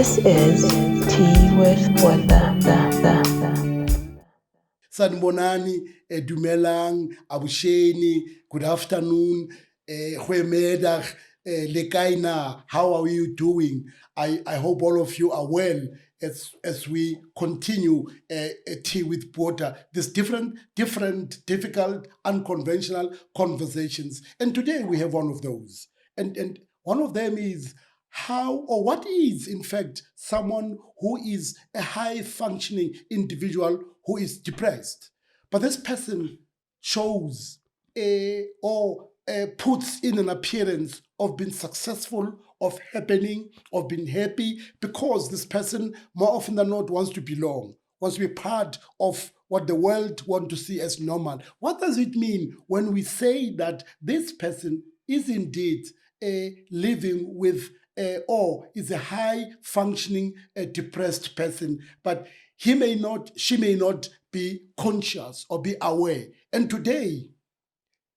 This is Tea with Botha. Sanibonani, dumelang, abusheni, good afternoon, goeiemiddag, lekaina, how are you doing? I hope all of you are well as we continue Tea with Botha, this different, difficult, unconventional conversations. And today we have one of those. And one of them is how or what is, in fact, someone who is a high functioning individual who is depressed. But this person shows or puts in an appearance of being successful, of happening, of being happy, because this person more often than not wants to belong, wants to be part of what the world wants to see as normal. What does it mean when we say that this person is indeed living with or is a high functioning depressed person, but she may not be conscious or be aware? And today,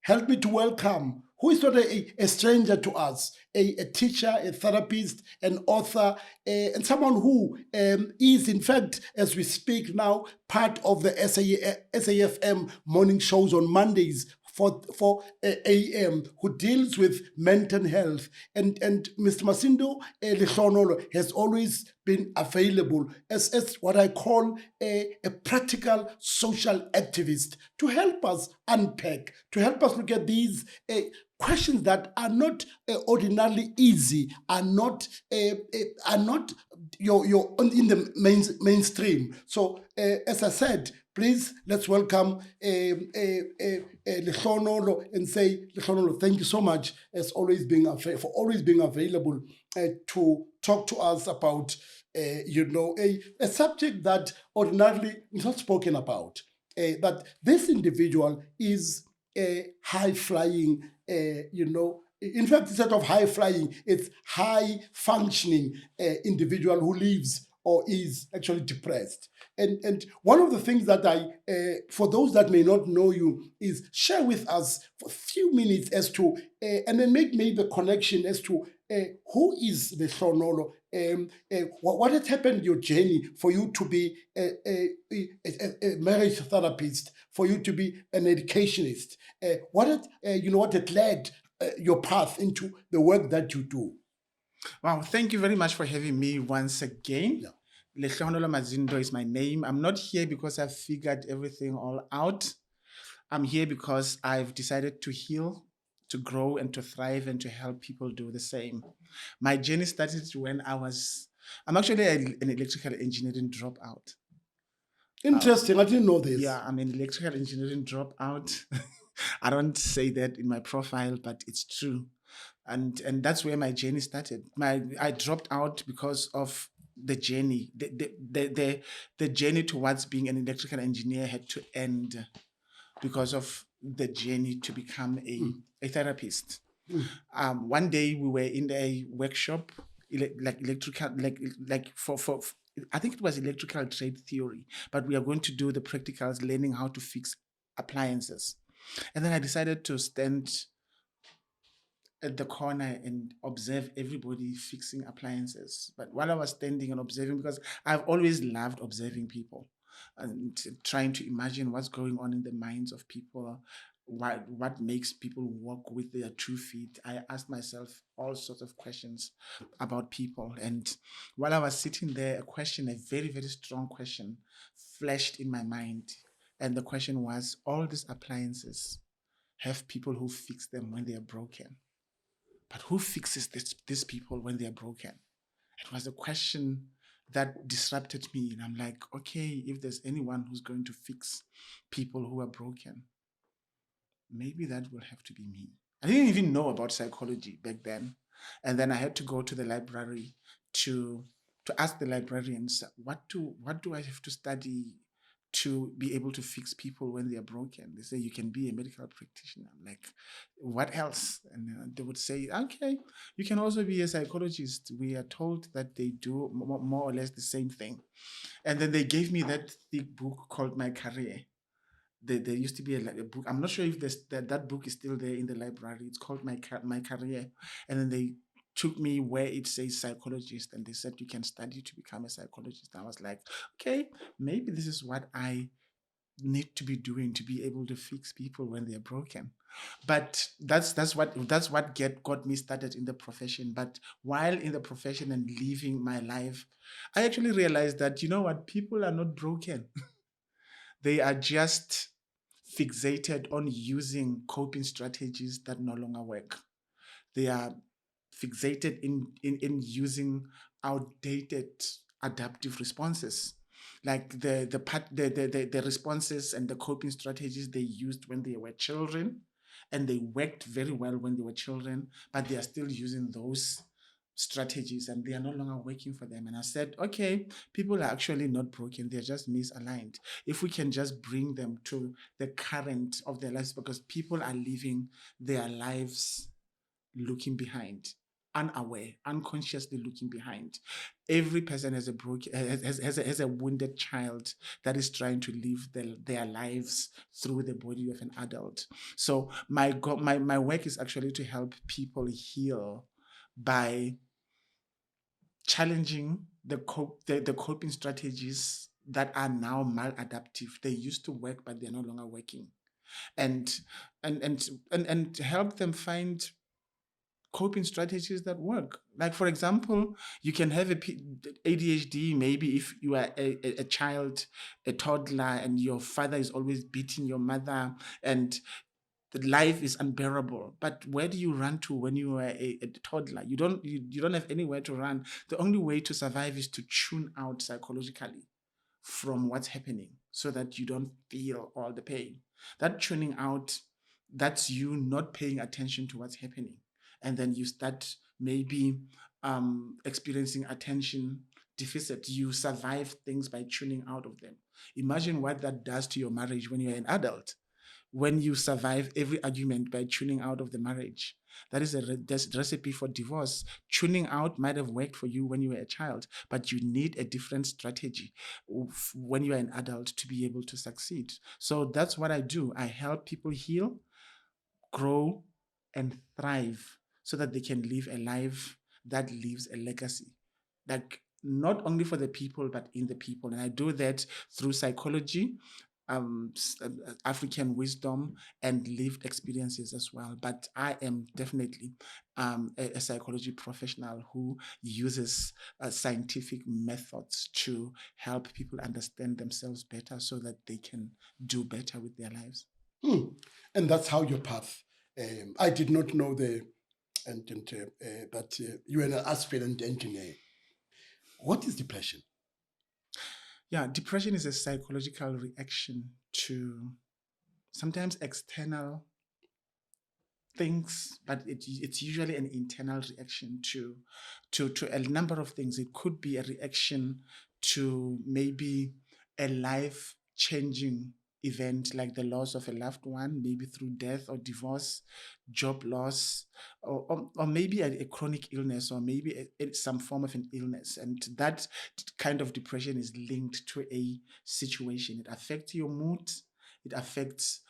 help me to welcome, who is not a stranger to us, a teacher, a therapist, an author, and someone who is, in fact, as we speak now, part of the SAFM morning shows on Mondays, 4 a.m., who deals with mental health. And Mr. Mazindo Lehlohonolo has always been available as what I call a practical social activist to help us unpack, to help us look at these questions that are not ordinarily easy, are not your in the mainstream. So as I said, please let's welcome Lehlohonolo and say, Lehlohonolo, thank you so much for always being available to talk to us about a subject that ordinarily is not spoken about. That this individual is a high flying, in fact, instead of high flying, it's high functioning individual who lives or is actually depressed. And one of the things that for those that may not know you, is share with us for a few minutes as to, and then make maybe the connection as to who is Lehlohonolo, what had happened in your journey for you to be a marriage therapist, for you to be an educationist, what had led your path into the work that you do. Wow, thank you very much for having me once again. Yeah. Lehlohonolo Mazindo is my name. I'm not here because I've figured everything all out. I'm here because I've decided to heal, to grow, and to thrive, and to help people do the same. My journey started when I'm actually an electrical engineering dropout. Interesting. I didn't know this. Yeah, I'm an electrical engineering dropout. I don't say that in my profile, but it's true. And that's where my journey started. I dropped out because of the journey. The journey towards being an electrical engineer had to end because of the journey to become a therapist. One day we were in a workshop, electrical, for I think it was electrical trade theory, but we are going to do the practicals, learning how to fix appliances. And then I decided to stand at the corner and observe everybody fixing appliances. But while I was standing and observing, because I've always loved observing people and trying to imagine what's going on in the minds of people, what makes people walk with their 2 feet. I asked myself all sorts of questions about people. And while I was sitting there, a very, very strong question flashed in my mind. And the question was, all these appliances have people who fix them when they are broken. But who fixes these people when they are broken? It was a question that disrupted me. And I'm like, okay, if there's anyone who's going to fix people who are broken, maybe that will have to be me. I didn't even know about psychology back then. And then I had to go to the library to ask the librarians, what do I have to study to be able to fix people when they are broken? They say, you can be a medical practitioner. I'm like, what else? And they would say, okay, you can also be a psychologist. We are told that they do more or less the same thing. And then they gave me that thick book called My Career. There used to be a book. I'm not sure if that book is still there in the library. It's called My Career. And then they took me where it says psychologist, and they said you can study to become a psychologist. I was like, okay, maybe this is what I need to be doing to be able to fix people when they're broken. But that's what got me started in the profession. But while in the profession and living my life, I actually realized that, you know what, people are not broken. They are just fixated on using coping strategies that no longer work. They are fixated in using outdated adaptive responses, like the responses and the coping strategies they used when they were children, and they worked very well when they were children, but they are still using those strategies and they are no longer working for them. And I said, okay, people are actually not broken, they're just misaligned. If we can just bring them to the current of their lives, because people are living their lives looking behind, unaware, unconsciously looking behind. Every person has a broken, has a wounded child that is trying to live their lives through the body of an adult. So my work is actually to help people heal by challenging the coping strategies that are now maladaptive. They used to work, but they're no longer working, and and help them find coping strategies that work. Like, for example, you can have ADHD, maybe if you are a child, a toddler, and your father is always beating your mother, and the life is unbearable. But where do you run to when you are a toddler? You don't have anywhere to run. The only way to survive is to tune out psychologically from what's happening so that you don't feel all the pain. That tuning out, that's you not paying attention to what's happening. And then you start maybe experiencing attention deficit. You survive things by tuning out of them. Imagine what that does to your marriage when you're an adult, when you survive every argument by tuning out of the marriage. That is a recipe for divorce. Tuning out might have worked for you when you were a child, but you need a different strategy when you are an adult to be able to succeed. So that's what I do. I help people heal, grow, and thrive so that they can live a life that leaves a legacy. Like, not only for the people, but in the people. And I do that through psychology, African wisdom, and lived experiences as well. But I am definitely a psychology professional who uses scientific methods to help people understand themselves better so that they can do better with their lives. And that's how your path. I did not know that you are an aspirant engineer. What is depression? Yeah, depression is a psychological reaction to sometimes external things, but it's usually an internal reaction to a number of things. It could be a reaction to maybe a life changing event, like the loss of a loved one, maybe through death or divorce, job loss, or maybe a chronic illness, or maybe some form of an illness. And that kind of depression is linked to a situation. It affects your mood. It affects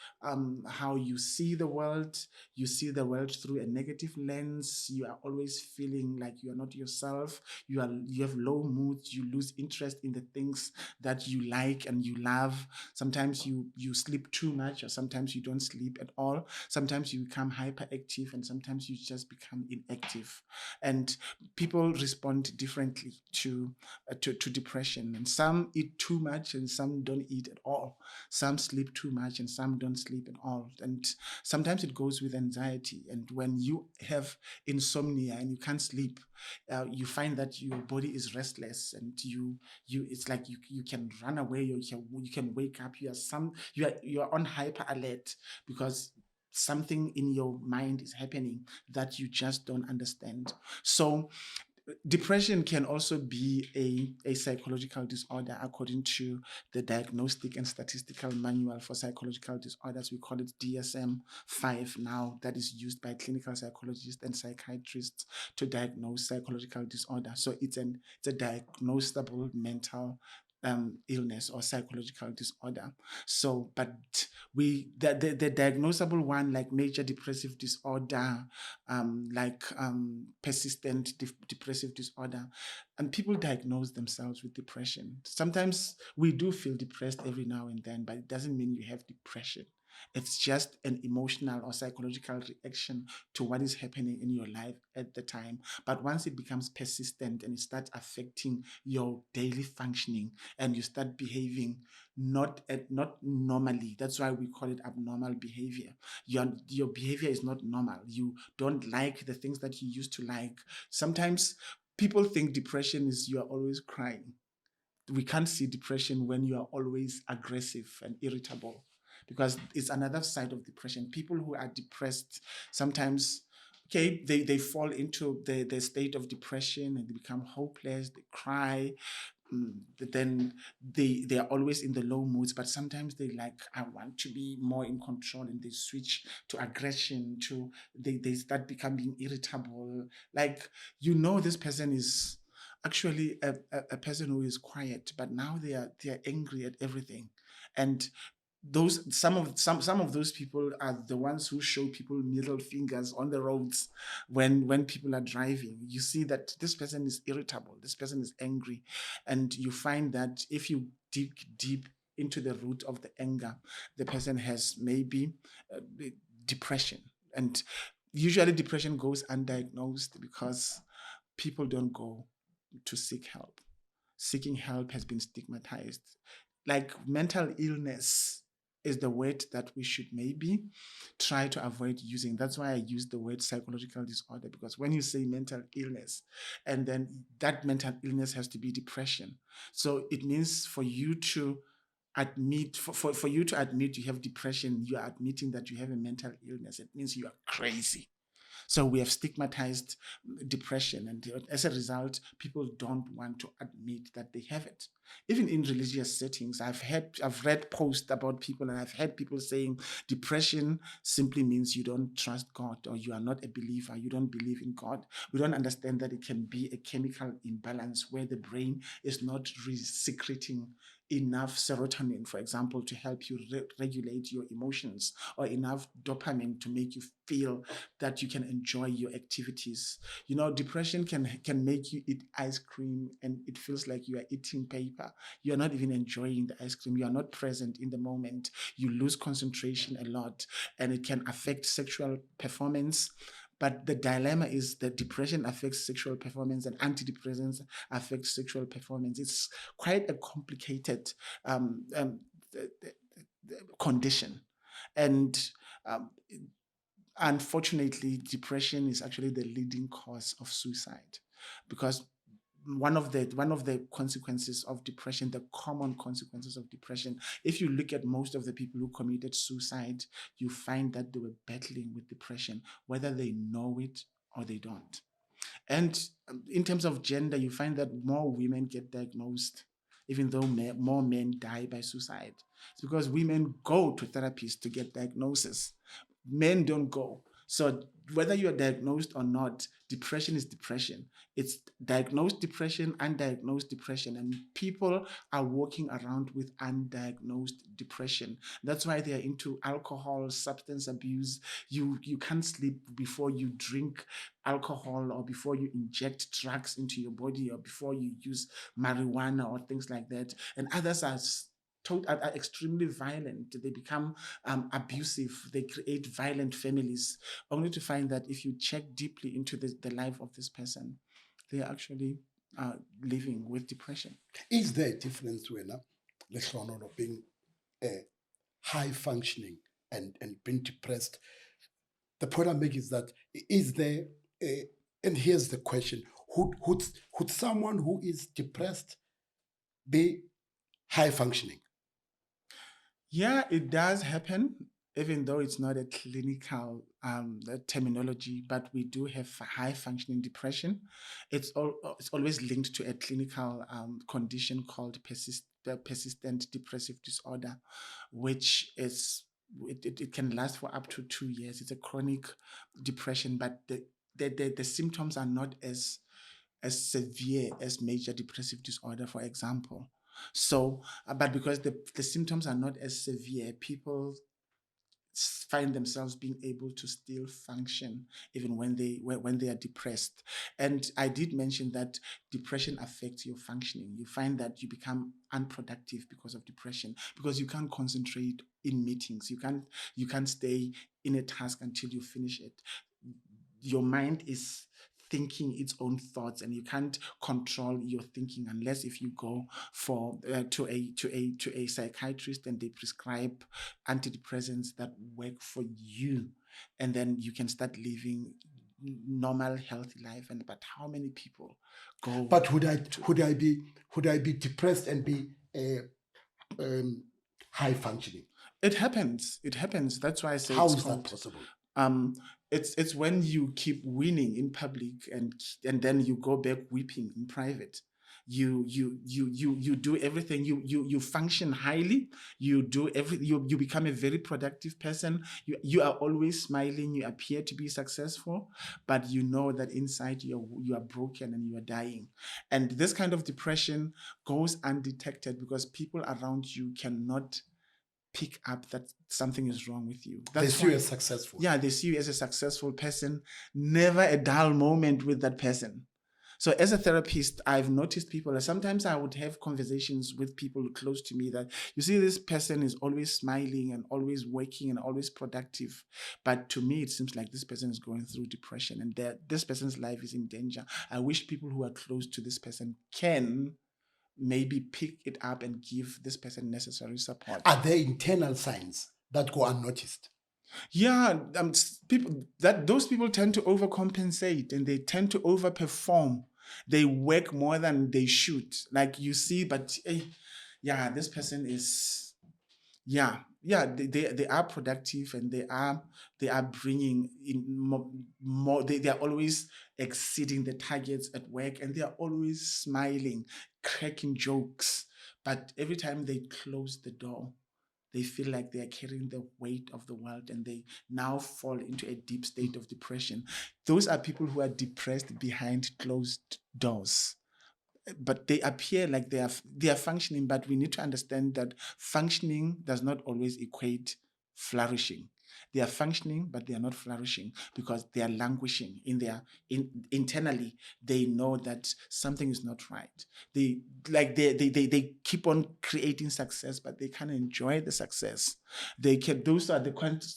how you see the world. You see the world through a negative lens. You are always feeling like you are not yourself. You have low moods. You lose interest in the things that you like and you love. Sometimes you sleep too much, or sometimes you don't sleep at all. Sometimes you become hyperactive, and sometimes you just become inactive. And people respond differently to depression. And some eat too much, and some don't eat at all. Some sleep too much, and some don't sleep at all. And sometimes it goes with anxiety. And when you have insomnia and you can't sleep, you find that your body is restless, and you it's like you can run away, you can wake up. You are on hyper alert because something in your mind is happening that you just don't understand. So depression can also be a psychological disorder according to the Diagnostic and Statistical Manual for Psychological Disorders. We call it DSM-5 now, that is used by clinical psychologists and psychiatrists to diagnose psychological disorder. So it's a diagnosable mental illness or psychological disorder. So, but the diagnosable one, like major depressive disorder, persistent depressive disorder, and people diagnose themselves with depression. Sometimes we do feel depressed every now and then, but it doesn't mean you have depression. It's just an emotional or psychological reaction to what is happening in your life at the time. But once it becomes persistent and it starts affecting your daily functioning, and you start behaving not normally, that's why we call it abnormal behavior. Your behavior is not normal. You don't like the things that you used to like. Sometimes people think depression is you are always crying. We can't see depression when you are always aggressive and irritable, because it's another side of depression. People who are depressed sometimes, okay, they fall into the state of depression and they become hopeless, they cry. Then they are always in the low moods, but sometimes they like, I want to be more in control, and they switch to aggression, to they start becoming irritable. Like, this person is actually a person who is quiet, but now they are angry at everything. And some of those people are the ones who show people middle fingers on the roads when people are driving. You see that this person is irritable, this person is angry, and you find that if you dig deep into the root of the anger, the person has maybe depression. And usually depression goes undiagnosed because people don't go to seek help. Seeking help has been stigmatized. Like, mental illness is the word that we should maybe try to avoid using. That's why I use the word psychological disorder, because when you say mental illness, and then that mental illness has to be depression. So it means for you to admit, for you to admit you have depression, you are admitting that you have a mental illness. It means you are crazy. So we have stigmatized depression, and as a result, people don't want to admit that they have it. Even in religious settings, I've read posts about people, and I've heard people saying depression simply means you don't trust God, or you are not a believer, you don't believe in God. We don't understand that it can be a chemical imbalance where the brain is not secreting enough serotonin, for example, to help you regulate your emotions, or enough dopamine to make you feel that you can enjoy your activities. Depression can make you eat ice cream and it feels like you are eating paper. You're not even enjoying the ice cream. You are not present in the moment. You lose concentration a lot, and it can affect sexual performance. But the dilemma is that depression affects sexual performance and antidepressants affect sexual performance. It's quite a complicated condition. And um, unfortunately, depression is actually the leading cause of suicide, because one of the consequences of depression, the common consequences of depression, if you look at most of the people who committed suicide, you find that they were battling with depression, whether they know it or they don't. And in terms of gender, you find that more women get diagnosed, even though more men die by suicide. It's because women go to therapists to get diagnosis. Men don't go. So whether you are diagnosed or not, depression is depression. It's diagnosed depression, undiagnosed depression, and people are walking around with undiagnosed depression. That's why they are into alcohol, substance abuse. You can't sleep before you drink alcohol, or before you inject drugs into your body, or before you use marijuana or things like that. And others are extremely violent. They become abusive. They create violent families, only to find that if you check deeply into the life of this person, they are actually living with depression. Is there a difference when Lehlohonolo being high functioning and being depressed? The point I make is that, is there and here's the question: would someone who is depressed be high functioning? Yeah, it does happen, even though it's not a clinical terminology, but we do have high functioning depression. It's always linked to a clinical condition called persistent depressive disorder, which is it can last for up to 2 years. It's a chronic depression, but the symptoms are not as severe as major depressive disorder, for example. So, but because the symptoms are not as severe, people find themselves being able to still function even when they are depressed. And I did mention that depression affects your functioning. You find that you become unproductive because of depression, because you can't concentrate in meetings. You can't stay in a task until you finish it. Your mind is thinking its own thoughts, and you can't control your thinking unless if you go for to a psychiatrist and they prescribe antidepressants that work for you, and then you can start living normal healthy life. And but how many people go? But would I be depressed and be high functioning? It happens. That's why I say How it's is that called possible? it's when you keep winning in public and then you go back weeping in private. You do everything. You function highly. You do you become a very productive person. You are always smiling. You appear to be successful, but you know that inside you are broken and you are dying. And this kind of depression goes undetected because people around you cannot pick up that something is wrong with you. They see you as successful. Yeah, they see you as a successful person. Never a dull moment with that person. So as a therapist, I've noticed people, sometimes I would have conversations with people close to me that, you see, this person is always smiling and always working and always productive. But to me, it seems like this person is going through depression and that this person's life is in danger. I wish people who are close to this person can maybe pick it up and give this person necessary support. Are there internal signs that go unnoticed? Yeah, those people tend to overcompensate and they tend to overperform. They work more than they should. Like you see, but yeah, this person is, they are productive and they are bringing in more. They are always exceeding the targets at work and they are always smiling, cracking jokes. But every time they close the door, they feel like they are carrying the weight of the world and they now fall into a deep state of depression. Those are people who are depressed behind closed doors. But they appear like they are functioning, but we need to understand that functioning does not always equate flourishing. They are functioning, but they are not flourishing because they are languishing internally. They know that something is not right. They keep on creating success, but they can't enjoy the success. Those are the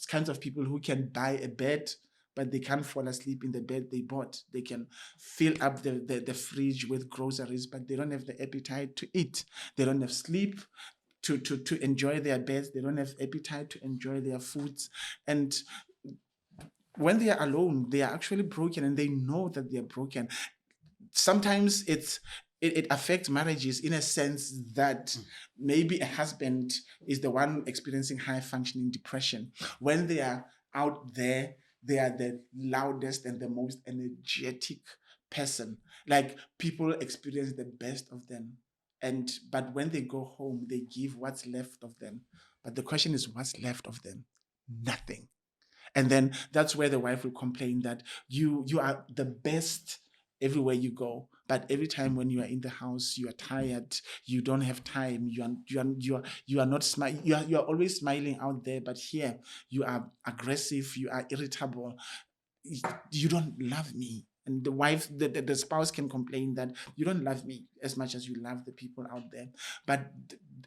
kinds of people who can buy a bed, but they can't fall asleep in the bed they bought. They can fill up the fridge with groceries, but they don't have the appetite to eat. They don't have sleep to enjoy their beds. They don't have appetite to enjoy their foods. And when they are alone, they are actually broken and they know that they are broken. Sometimes it affects marriages in a sense that maybe a husband is the one experiencing high functioning depression. When they are out there, they are the loudest and the most energetic person. Like people experience the best of them. But when they go home, they give what's left of them. But the question is, what's left of them? Nothing. And then that's where the wife will complain that you are the best everywhere you go, but every time when you are in the house, you are tired. You don't have time. You are not smiling. You are always smiling out there, but here you are aggressive. You are irritable. You don't love me. And the wife, the spouse can complain that you don't love me as much as you love the people out there. But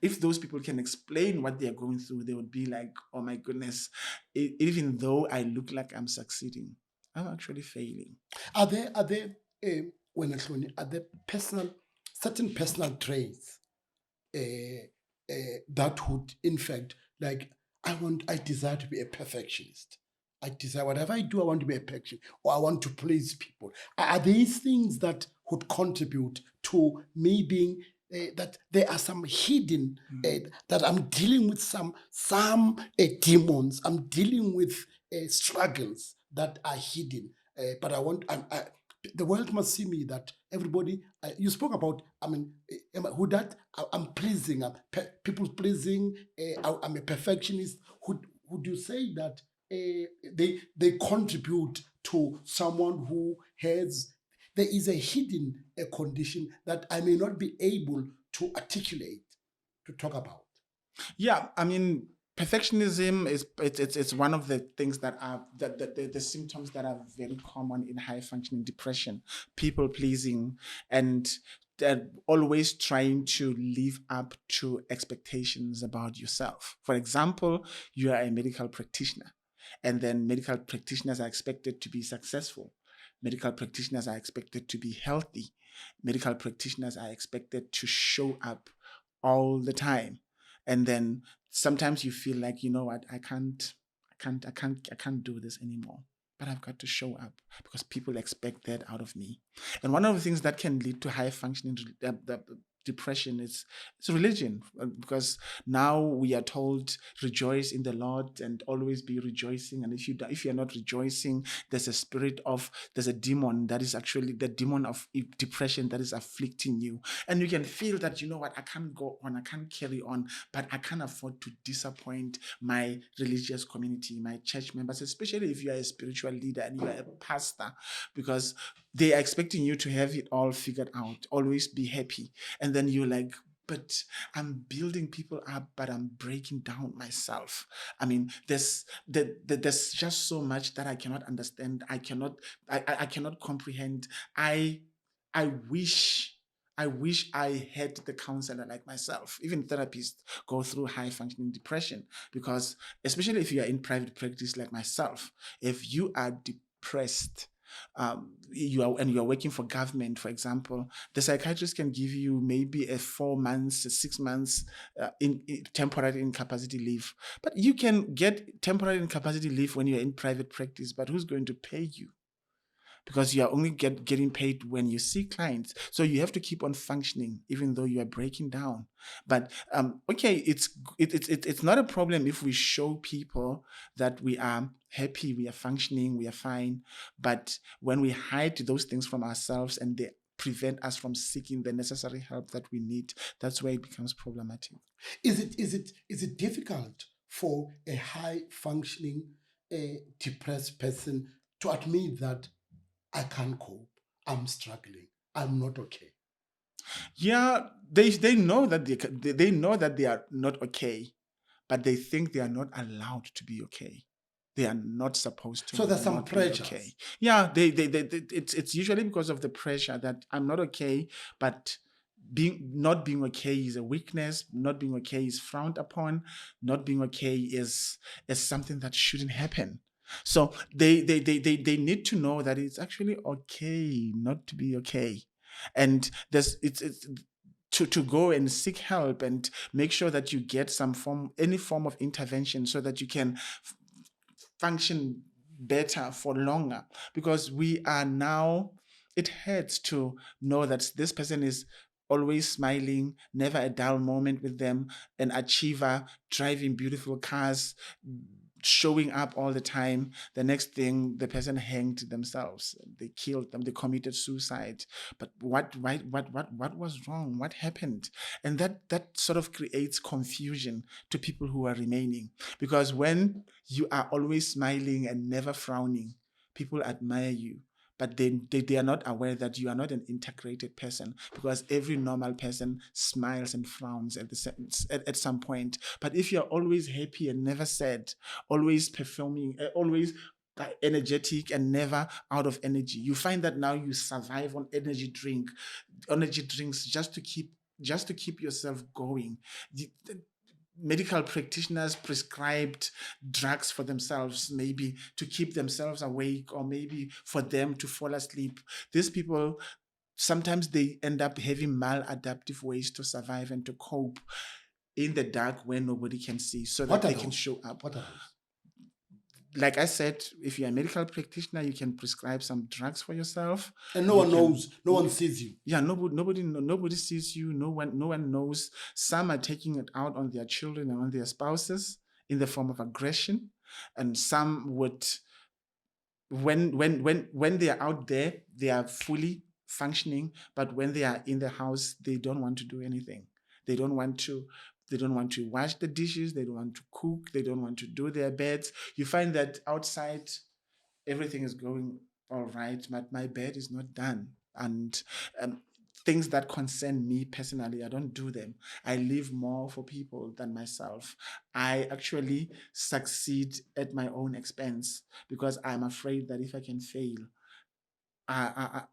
if those people can explain what they are going through, they would be like, oh my goodness, even though I look like I'm succeeding, I'm actually failing. Are there certain personal traits that would, in fact, like I desire to be a perfectionist. I desire whatever I do, I want to be a perfectionist, or I want to please people. Are these things that would contribute to me being that there are some hidden that I'm dealing with some demons. I'm dealing with struggles that are hidden. But the world must see me that everybody. You spoke about. Who that I'm pleasing. People pleasing. I'm a perfectionist. Would you say that they contribute to someone who has? There is a hidden condition that I may not be able to articulate, to talk about? Yeah, I mean, perfectionism is it's one of the things that are the symptoms that are very common in high functioning depression. People pleasing, and they're always trying to live up to expectations about yourself. For example, you are a medical practitioner, and then medical practitioners are expected to be successful. Medical practitioners are expected to be healthy. Medical practitioners are expected to show up all the time. And then sometimes you feel like, you know what, I can't do this anymore. But I've got to show up because people expect that out of me. And one of the things that can lead to high functioning depression is it's religion, because now we are told rejoice in the Lord and always be rejoicing. And if you're not rejoicing, there's a demon that is actually the demon of depression that is afflicting you. And you can feel that, you know what, I can't go on, I can't carry on, but I can't afford to disappoint my religious community, my church members, especially if you are a spiritual leader and you are a pastor, because they are expecting you to have it all figured out, always be happy. And then you're like, but I'm building people up, but I'm breaking down myself. I mean, there's just so much that I cannot understand. I cannot comprehend. I wish I had the counselor like myself. Even therapists go through high functioning depression, because especially if you are in private practice like myself, if you are depressed, you are working for government, for example, the psychiatrist can give you maybe a 4 months, 6 months in temporary incapacity leave. But you can get temporary incapacity leave when you're in private practice, but who's going to pay you? Because you are only getting paid when you see clients. So you have to keep on functioning even though you are breaking down. But okay, it's not a problem if we show people that we are happy, we are functioning, we are fine. But when we hide those things from ourselves and they prevent us from seeking the necessary help that we need, that's where it becomes problematic. Is it difficult for a high functioning depressed person to admit that I can't cope, I'm struggling, I'm not okay? Yeah, they know that they know that they are not okay, but they think they are not allowed to be okay. They are not supposed to. So there's some not be pressures. okay. Yeah, it's usually because of the pressure that I'm not okay, but not being okay is a weakness. Not being okay is frowned upon. Not being okay is something that shouldn't happen. So they need to know that it's actually okay not to be okay, and it's to go and seek help and make sure that you get any form of intervention so that you can function better for longer. Because we are now, it hurts to know that this person is always smiling, never a dull moment with them, an achiever, driving beautiful cars, showing up all the time. The next thing, the person hanged themselves, they killed them, they committed suicide. But what was wrong? What happened? And that sort of creates confusion to people who are remaining, because when you are always smiling and never frowning, people admire you. But they are not aware that you are not an integrated person, because every normal person smiles and frowns at some point. But if you're always happy and never sad, always performing, always energetic and never out of energy, you find that now you survive on energy drinks just to keep yourself going. Medical practitioners prescribed drugs for themselves, maybe to keep themselves awake or maybe for them to fall asleep. These people, sometimes they end up having maladaptive ways to survive and to cope in the dark where nobody can see, so that they can show up. What are those? Like I said, if you're a medical practitioner, you can prescribe some drugs for yourself. And no one knows, no one sees you. Yeah, nobody sees you. No one knows. Some are taking it out on their children and on their spouses in the form of aggression, and some would, when they are out there, they are fully functioning, but when they are in the house, they don't want to do anything. They don't want to wash the dishes, they don't want to cook, they don't want to do their beds. You find that outside everything is going all right, but my bed is not done. And things that concern me personally, I don't do them. I live more for people than myself. I actually succeed at my own expense because I'm afraid that if I can fail, I,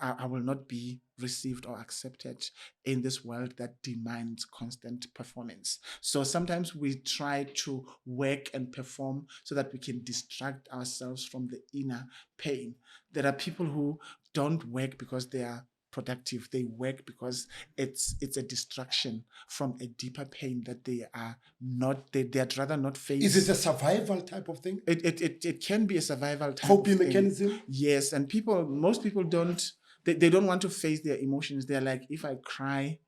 I will not be received or accepted in this world that demands constant performance. So sometimes we try to work and perform so that we can distract ourselves from the inner pain. There are people who don't work because they are productive. They work because it's a distraction from a deeper pain that they are not, they'd rather not face. Is it a survival type of thing? It can be a survival type Coping of thing. mechanism? Yes, and most people don't, they don't want to face their emotions. They're like, if I cry,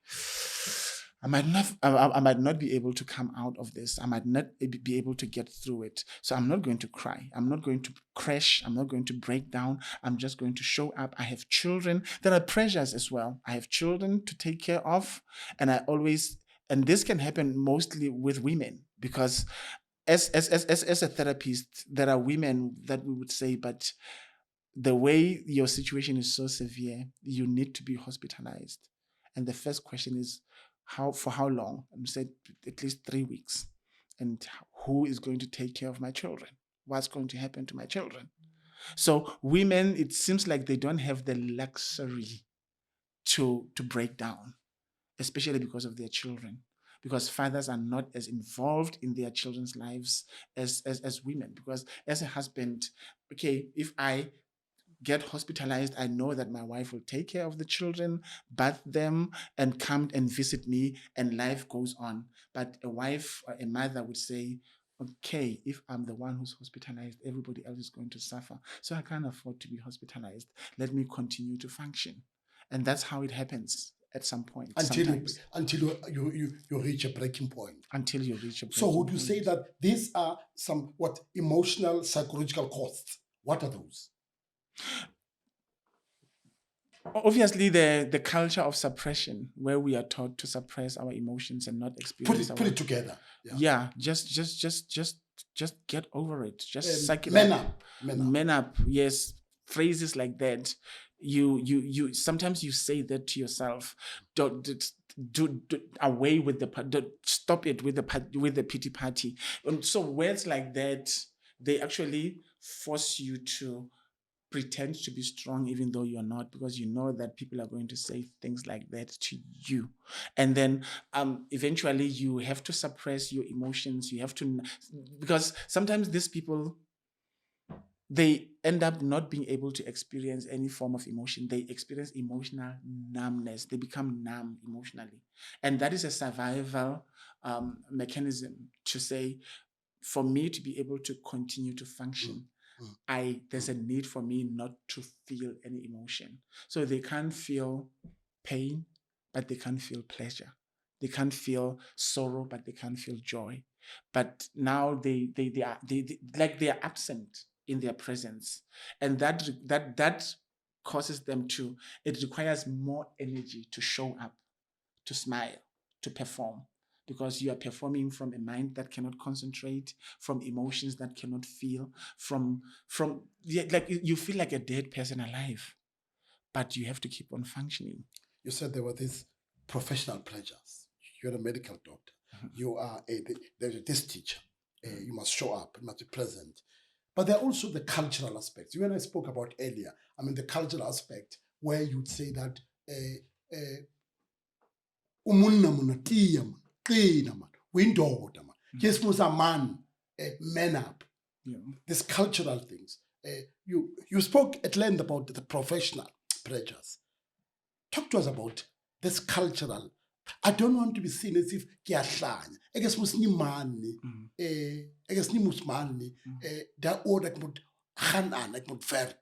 I might not be able to come out of this. I might not be able to get through it. So I'm not going to cry. I'm not going to crash. I'm not going to break down. I'm just going to show up. I have children. There are pressures as well. I have children to take care of. And and this can happen mostly with women because as a therapist, there are women that we would say, but the way your situation is so severe, you need to be hospitalized. And the first question is, for how long? And we said at least 3 weeks. And who is going to take care of my children? What's going to happen to my children? So women, it seems like they don't have the luxury to break down, especially because of their children. Because fathers are not as involved in their children's lives as women. Because as a husband, okay, if I get hospitalized, I know that my wife will take care of the children, bath them, and come and visit me, and life goes on. But a wife or a mother would say, okay, if I'm the one who's hospitalized, everybody else is going to suffer. So I can't afford to be hospitalized. Let me continue to function. And that's how it happens at some point. Until you reach a breaking point. Until you reach a breaking So would you point. say that these are some emotional, psychological costs? What are those? Obviously, the culture of suppression, where we are taught to suppress our emotions and not experience. Put it together. Yeah, just get over it. Just suck it man up. up. Man up. Yes, phrases like that. You sometimes you say that to yourself. Don't do away with stop it with the pity party. And so words like that, they actually force you to pretend to be strong even though you're not, because you know that people are going to say things like that to you. And then eventually you have to suppress your emotions. You have to, because sometimes these people, they end up not being able to experience any form of emotion. They experience emotional numbness. They become numb emotionally. And that is a survival mechanism to say, for me to be able to continue to function, there's a need for me not to feel any emotion. So they can't feel pain, but they can't feel pleasure. They can't feel sorrow, but they can't feel joy. But now they are absent in their presence, and that causes them to. It requires more energy to show up, to smile, to perform, because you are performing from a mind that cannot concentrate, from emotions that cannot feel, from like you feel like a dead person alive, but you have to keep on functioning. You said there were these professional pressures. You're a medical doctor. You are this teacher. You must show up. You must be present. But there are also the cultural aspects. You and I spoke about earlier. I mean, the cultural aspect where you'd say that umunna muna tiya man, qina man, uyindoda man. Yes, musa man, man up. Yeah. These cultural things. You spoke at length about the professional pressures. Talk to us about this cultural. I don't want to be seen as if kiahlanya. I guess musni mani. I guess ni musmani. Da order mut hanan like mut verk.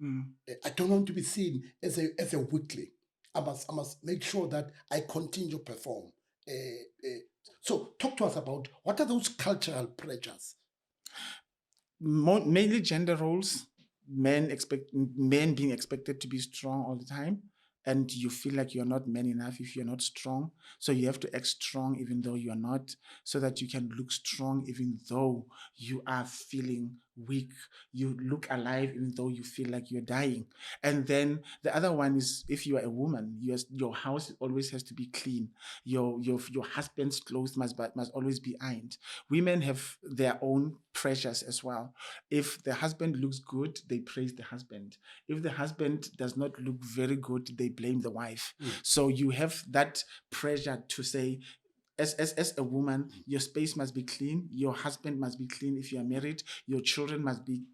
I don't want to be seen as a weakling. I must make sure that I continue to perform. So talk to us about what are those cultural pressures? Mainly gender roles. Men being expected to be strong all the time. And you feel like you're not man enough if you're not strong. So you have to act strong even though you're not, so that you can look strong even though you are feeling weak. You look alive even though you feel like you're dying. And then the other one is, if you are a woman, your house always has to be clean. Your husband's clothes must always be ironed. Women have their own pressures as well. If the husband looks good, they praise the husband. If the husband does not look very good, they blame the wife. So you have that pressure to say, as a woman, your space must be clean. Your husband must be clean if you are married. Your children must be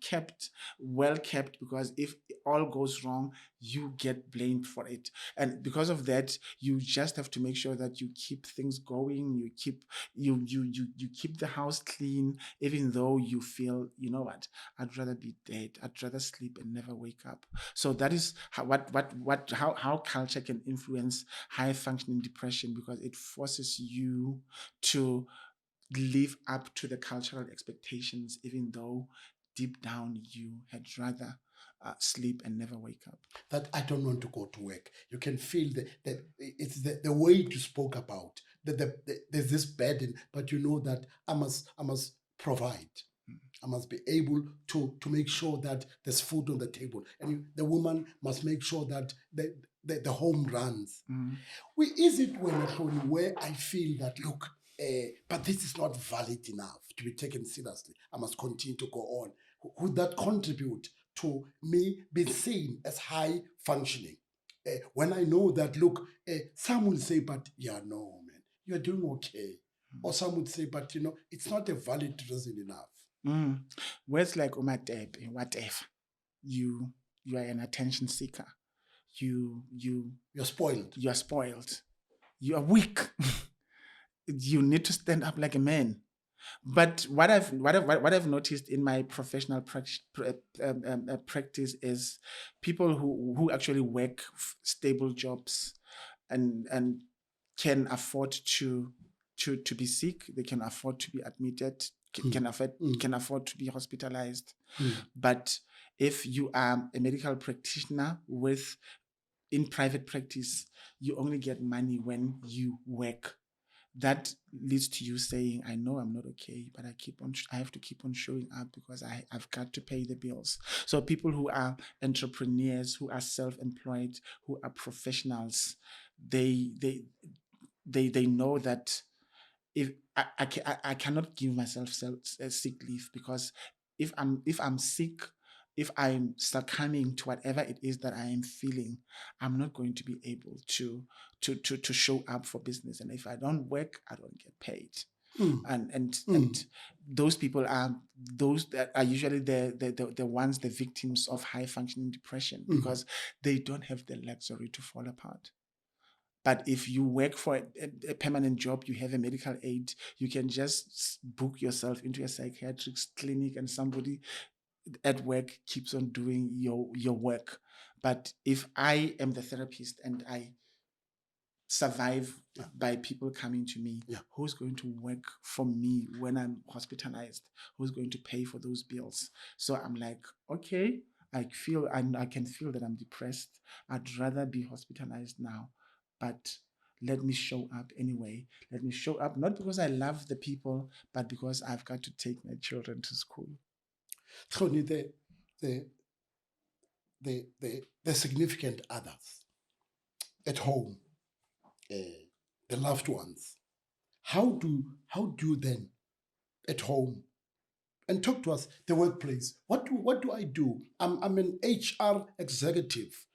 well kept, because if all goes wrong, you get blamed for it. And because of that, you just have to make sure that you keep things going. You keep the house clean, even though you feel, you know what, I'd rather be dead. I'd rather sleep and never wake up. So that is how culture can influence high functioning depression, because it forces you to live up to the cultural expectations, even though deep down you had rather sleep and never wake up. That I don't want to go to work. You can feel that it's the way you spoke about that there's this burden, but you know that I must provide. I must be able to make sure that there's food on the table, and the woman must make sure that the home runs. Is it where I feel that, look, but this is not valid enough to be taken seriously, I must continue to go on? Would that contribute to me being seen as high functioning? When I know that, look, some will say, but yeah, no, man, you're doing okay. Or some would say, but it's not a valid reason enough. Words like umatepe, whatever. You are an attention seeker. You're spoiled. You are spoiled. You are weak. You need to stand up like a man. But what I've noticed in my professional practice is people who actually work stable jobs and can afford to be sick. They can afford to be admitted. Can afford to be hospitalized. But if you are a medical practitioner in private practice, you only get money when you work. That leads to you saying, I know I'm not okay, but I have to keep on showing up because I've got to pay the bills. So people who are entrepreneurs, who are self-employed, who are professionals, they know that if I cannot give myself sick leave, because if I'm sick, if I'm succumbing to whatever it is that I am feeling, I'm not going to be able to show up for business. And if I don't work, I don't get paid. And those people are those that are usually the ones, the victims of high functioning depression, because they don't have the luxury to fall apart. But if you work for a permanent job, you have a medical aid, you can just book yourself into a psychiatric clinic and somebody at work keeps on doing your work. But if I am the therapist and I survive by people coming to me, who's going to work for me when I'm hospitalized? Who's going to pay for those bills? So I'm like, okay, I can feel that I'm depressed. I'd rather be hospitalized now, but let me show up anyway. Let me show up, not because I love the people, but because I've got to take my children to school. Tony, the significant others at home, the loved ones, how do you then at home, and talk to us, the workplace, what do I do? I'm an HR executive.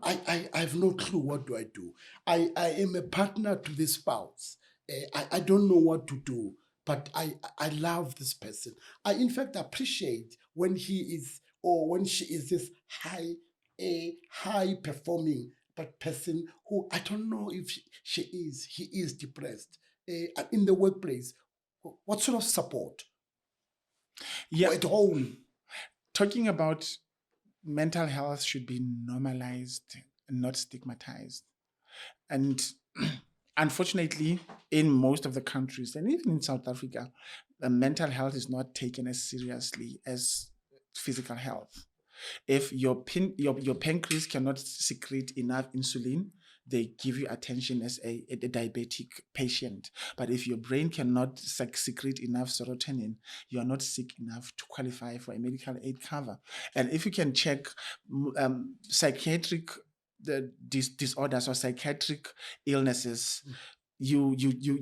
I have no clue. What do I do? I am a partner to this spouse. I don't know what to do, but I love this person. I in fact appreciate when he is or when she is this high performing but person who I don't know if he is depressed. In the workplace, what sort of support? Or at home? Talking about mental health should be normalized and not stigmatized. And unfortunately, in most of the countries, and even in South Africa, mental health is not taken as seriously as physical health. If your pancreas cannot secrete enough insulin, they give you attention as a diabetic patient. But if your brain cannot secrete enough serotonin, you are not sick enough to qualify for a medical aid cover. And if you can check psychiatric disorders or psychiatric illnesses, you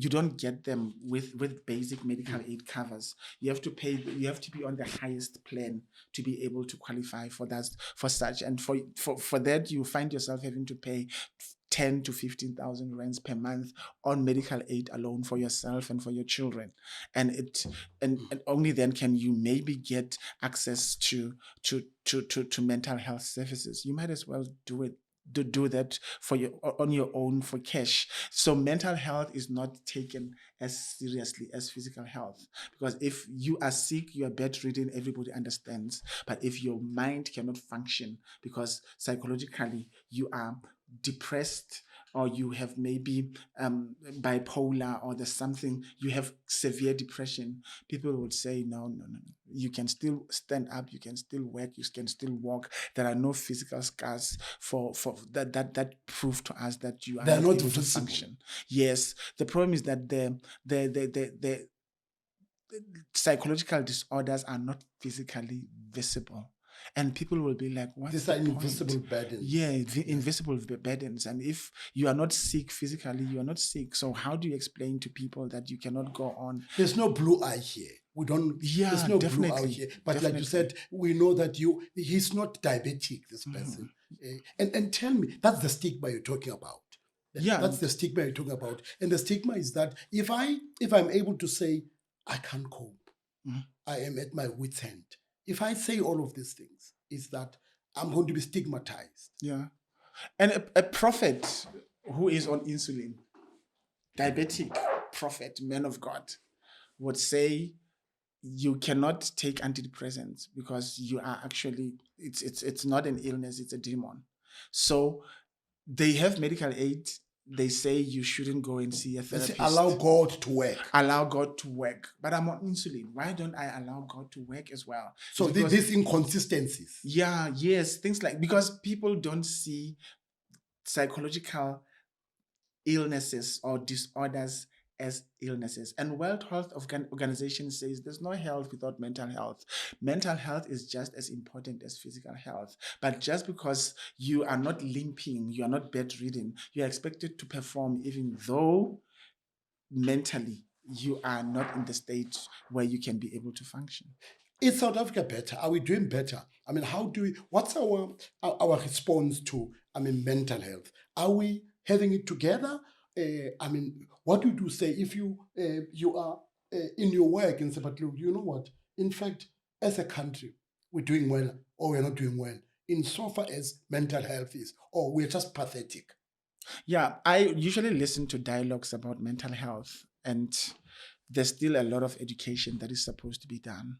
don't get them with basic medical aid covers. You have to be on the highest plan to be able to qualify for such. And for that, you find yourself having to pay 10 to 15,000 rands per month on medical aid alone for yourself and for your children. And only then can you maybe get access to mental health services. You might as well do that on your own for cash. So mental health is not taken as seriously as physical health, because if you are sick, you are bedridden, everybody understands. But if your mind cannot function because psychologically you are depressed, or you have maybe bipolar, or there's something, you have severe depression, people would say, no, you can still stand up, you can still work, you can still walk. There are no physical scars for that prove to us that you are They are not able to visible. function. Yes, the problem is that the psychological disorders are not physically visible. And people will be like, what's These the are point? invisible burdens. Yeah, invisible burdens. And if you are not sick physically, you are not sick. So how do you explain to people that you cannot go on? There's no blue eye here. We don't. Yeah, there's no blue definitely, eye here. But definitely. like you said, we know that he's not diabetic. This person. And tell me, that's the stigma you're talking about. Yeah, That's the stigma you're talking about. And the stigma is that if I'm able to say I can't cope, I am at my wit's end. If I say all of these things, is that I'm going to be stigmatized. Yeah. And a prophet who is on insulin, diabetic prophet, man of God, would say you cannot take antidepressants because you are actually, it's not an illness, it's a demon. So they have medical aid. They say you shouldn't go and see a therapist. Allow God to work. Allow God to work. But I'm on insulin. Why don't I allow God to work as well? So these inconsistencies. Yeah, yes. Things like, because people don't see psychological illnesses or disorders as illnesses. And World Health Organization says there's no health without mental health. Mental health is just as important as physical health. But just because you are not limping, you are not bedridden, you are expected to perform even though mentally you are not in the state where you can be able to function. Is South Africa better? Are we doing better? I mean, what's our response to, mental health? Are we having it together? What would you say if you are in your work and say, but look, you know what? In fact, as a country, we're doing well or we're not doing well insofar as mental health is, or we're just pathetic. Yeah, I usually listen to dialogues about mental health, and there's still a lot of education that is supposed to be done.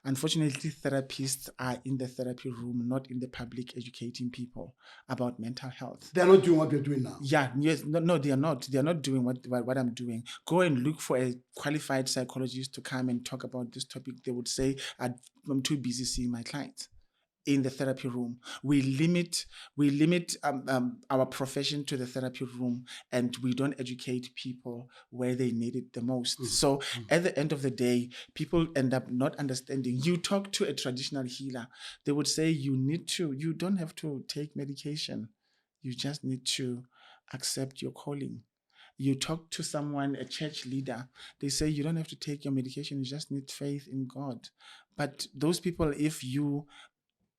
Unfortunately, therapists are in the therapy room, not in the public, educating people about mental health. They're not doing what we're doing now. Yeah, yes, no, they are not. They are not doing what I'm doing. Go and look for a qualified psychologist to come and talk about this topic. They would say, I'm too busy seeing my clients. In the therapy room, we limit our profession to the therapy room, and we don't educate people where they need it the most. So at the end of the day, people end up not understanding. You talk to a traditional healer, they would say you don't have to take medication. You just need to accept your calling. You talk to someone, a church leader, they say you don't have to take your medication, you just need faith in God. But those people, if you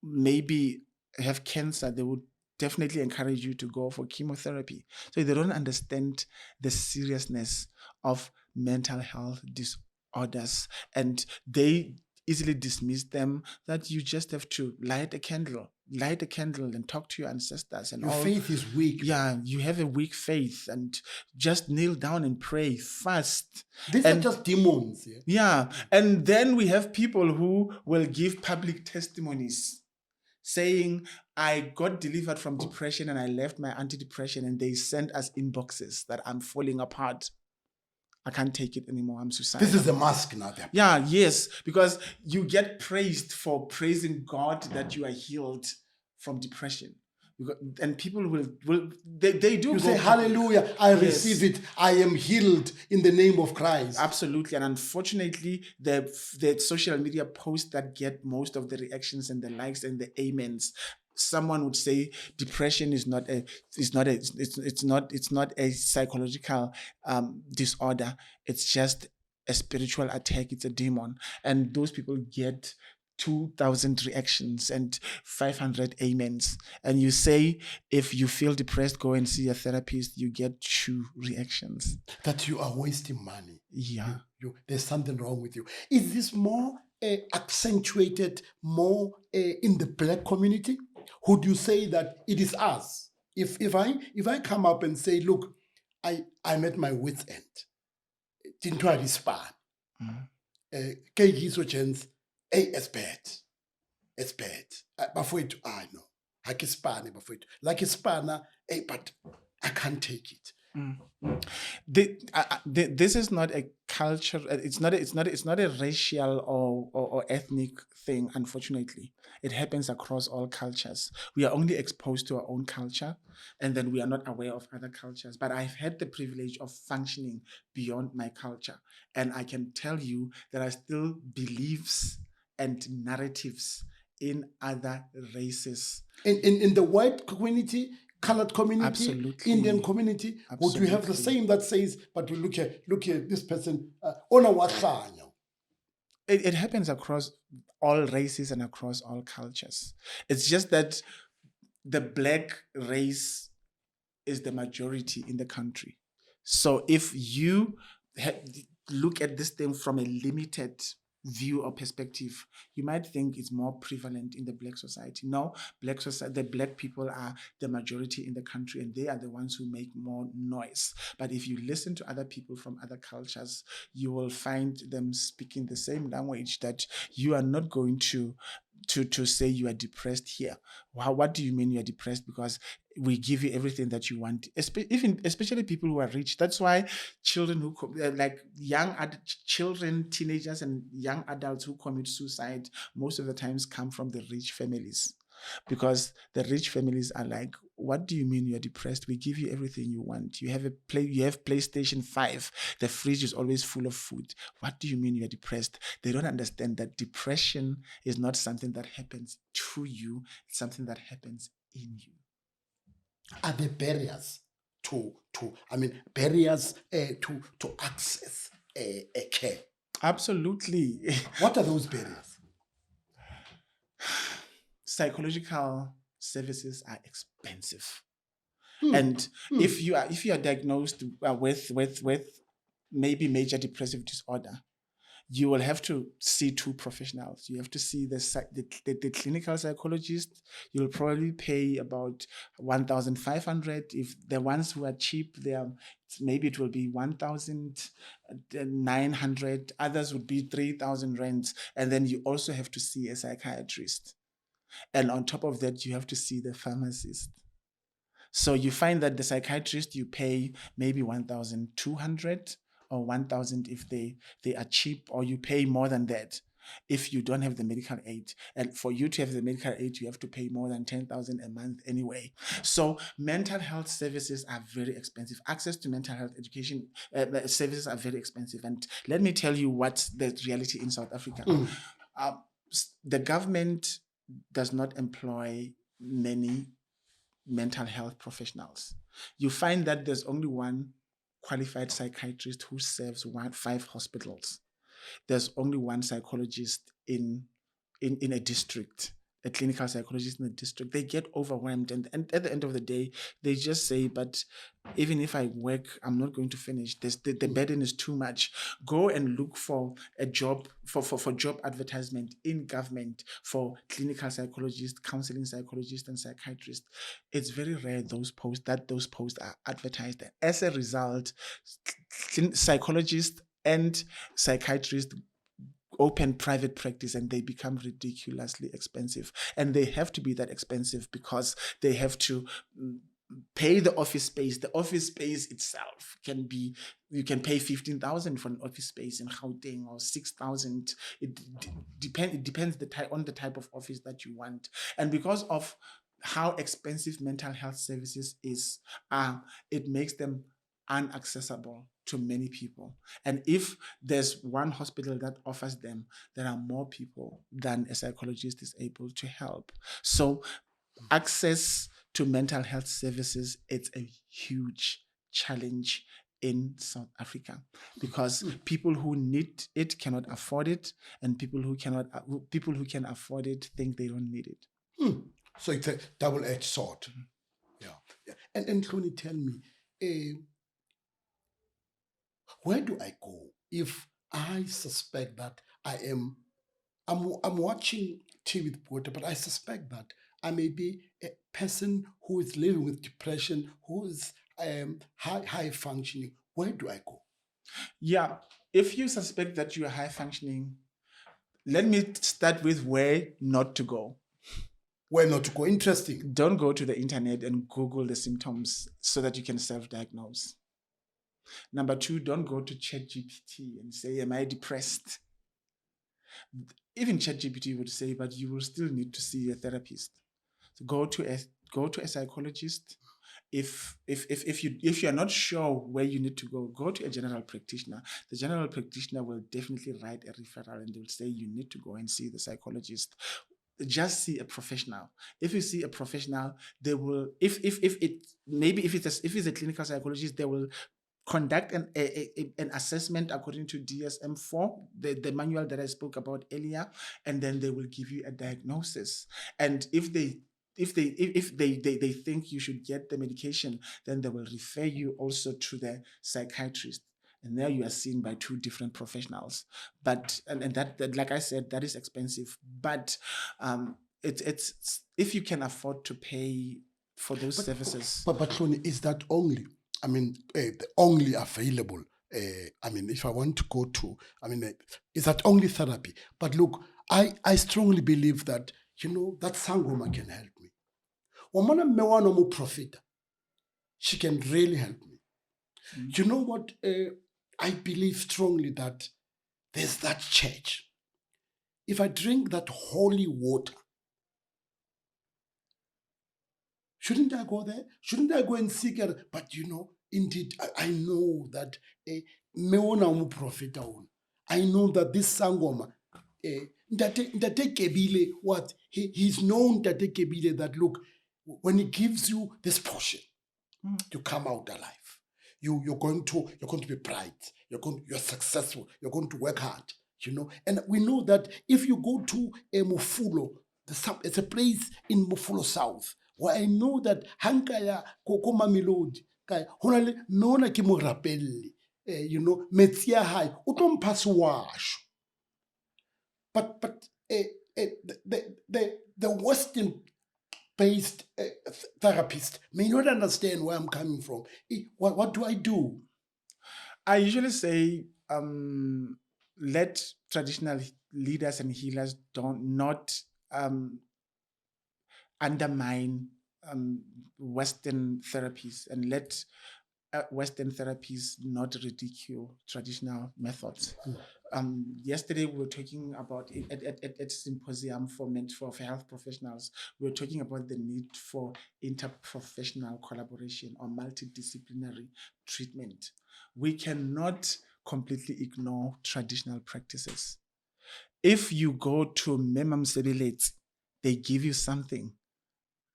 maybe have cancer, they would definitely encourage you to go for chemotherapy. So they don't understand the seriousness of mental health disorders, and they easily dismiss them, that you just have to light a candle and talk to your ancestors. And your faith is weak. Yeah, you have a weak faith, and just kneel down and pray, fast. These are just demons. Yeah, and then we have people who will give public testimonies saying, I got delivered from depression and I left my antidepressant, and they sent us inboxes that I'm falling apart. I can't take it anymore. I'm suicidal. This is the mask now. Yeah, yes, because you get praised for praising God that you are healed from depression. And people will they do You go say, hallelujah, I Yes. receive it. I am healed in the name of Christ. Absolutely. And unfortunately, the social media posts that get most of the reactions and the likes and the amens, someone would say depression is not a it's not a psychological disorder. It's just a spiritual attack. It's a demon. And those people get 2,000 reactions and 500 amens. And you say, if you feel depressed, go and see a therapist, you get 2 reactions. That you are wasting money. Yeah. There's something wrong with you. Is this more accentuated more in the Black community? Would you say that it is us? If I come up and say, look, I'm at my wit's end, didn't I respond? Caregivers gens, hey, it's bad. It's bad. Bafowethu, no. Hakispane bafowethu. Like Hispana, hey, but I can't take it. This is not a culture. It's not a racial or ethnic thing. Unfortunately, it happens across all cultures. We are only exposed to our own culture, and then we are not aware of other cultures. But I've had the privilege of functioning beyond my culture, and I can tell you there are still beliefs and narratives in other races. In the white community, colored community, Absolutely. Indian community, would we have the Absolutely. same that says, but we look here, this person, ona wahlanya. It happens across all races and across all cultures. It's just that the Black race is the majority in the country. So if you look at this thing from a limited view or perspective, you might think it's more prevalent in the Black society. No, the Black people are the majority in the country, and they are the ones who make more noise. But if you listen to other people from other cultures, you will find them speaking the same language, that you are not going to say you are depressed here. What do you mean you are depressed? Because we give you everything that you want, especially people who are rich. That's why children who children, teenagers, and young adults who commit suicide most of the times come from the rich families, because the rich families are like, what do you mean you're depressed? We give you everything you want. You have PlayStation 5. The fridge is always full of food. What do you mean you're depressed? They don't understand that depression is not something that happens to you. It's something that happens in you. Are there barriers to access a care? Absolutely. What are those barriers? Psychological services are expensive. And if you are diagnosed with maybe major depressive disorder, you will have to see 2 professionals. You have to see the clinical psychologist. You'll probably pay about 1,500. If the ones who are cheap, maybe it will be 1,900. Others would be 3,000 rands. And then you also have to see a psychiatrist. And on top of that, you have to see the pharmacist. So you find that the psychiatrist, you pay maybe 1,200 or 1,000 if they are cheap, or you pay more than that if you don't have the medical aid. And for you to have the medical aid, you have to pay more than 10,000 a month anyway. So mental health services are very expensive. Access to mental health education services are very expensive. And let me tell you what's the reality in South Africa. The government does not employ many mental health professionals. You find that there's only one qualified psychiatrist who serves 5 hospitals. There's only one psychologist in a district, a clinical psychologist in a district. They get overwhelmed, and at the end of the day, they just say, but even if I work, I'm not going to finish. The burden is too much. Go and look for a job, for job advertisement in government for clinical psychologists, counseling psychologists, and psychiatrists. It's very rare those posts are advertised. As a result, psychologists and psychiatrists open private practice, and they become ridiculously expensive. And they have to be that expensive because they have to pay the office space. The office space itself can be, you can pay 15,000 for an office space in Gauteng, or 6,000. It depends on the type of office that you want. And because of how expensive mental health services it makes them inaccessible to many people. And if there's one hospital that offers them, there are more people than a psychologist is able to help. So access to mental health services, it's a huge challenge in South Africa, because people who need it cannot afford it, and people who can afford it think they don't need it. So it's a double-edged sword. Yeah. And Tony, tell me, where do I go if I suspect that I'm watching Tea With Botha, but I suspect that I may be a person who is living with depression, who is high functioning. Where do I go? Yeah, if you suspect that you are high functioning, let me start with where not to go. Where not to go? Interesting. Don't go to the internet and Google the symptoms so that you can self-diagnose. Number 2, don't go to ChatGPT and say, am I depressed? Even ChatGPT would say, but you will still need to see a therapist. So go to a psychologist. If you are not sure where you need to go to a general practitioner. The general practitioner will definitely write a referral, and they will say you need to go and see the psychologist. Just see a professional. If you see a professional, they will. If it's a clinical psychologist, they will conduct an assessment according to DSM-4, the manual that I spoke about earlier, and then they will give you a diagnosis. And if they think you should get the medication, then they will refer you also to the psychiatrist. And there you are seen by 2 different professionals. But and that like I said, that is expensive. But it's if you can afford to pay for those services. But Tony, is that only? I mean, the only available. I mean, if I want to go to, I mean, is that only therapy? But look, I strongly believe that, that Sangoma can help me. Wamana mewano mu profita, she can really help me. You know what? I believe strongly that there's that church. If I drink that holy water, shouldn't I go there? Shouldn't I go and seek it? But indeed, I know that mewona mu profita on. I know that this Sangoma, Ndate Kebile, what? He's known Ndate Kebile that, look, when he gives you this portion, you come out alive. You're going to be bright. You're successful. You're going to work hard. And we know that if you go to Mufulo, it's a place in Mufulo South, where I know that hankaya kokoma melodi kai honale nona ke mo rapelle metsia high utom paswash. But the Western based therapist may not understand where I'm coming from. What do I do? I usually say, let traditional leaders and healers not undermine Western therapies, and let Western therapies not ridicule traditional methods. Yesterday we were talking about at symposium for health professionals. We were talking about the need for interprofessional collaboration or multidisciplinary treatment. We cannot completely ignore traditional practices. If you go to Memam Sebelets, they give you something.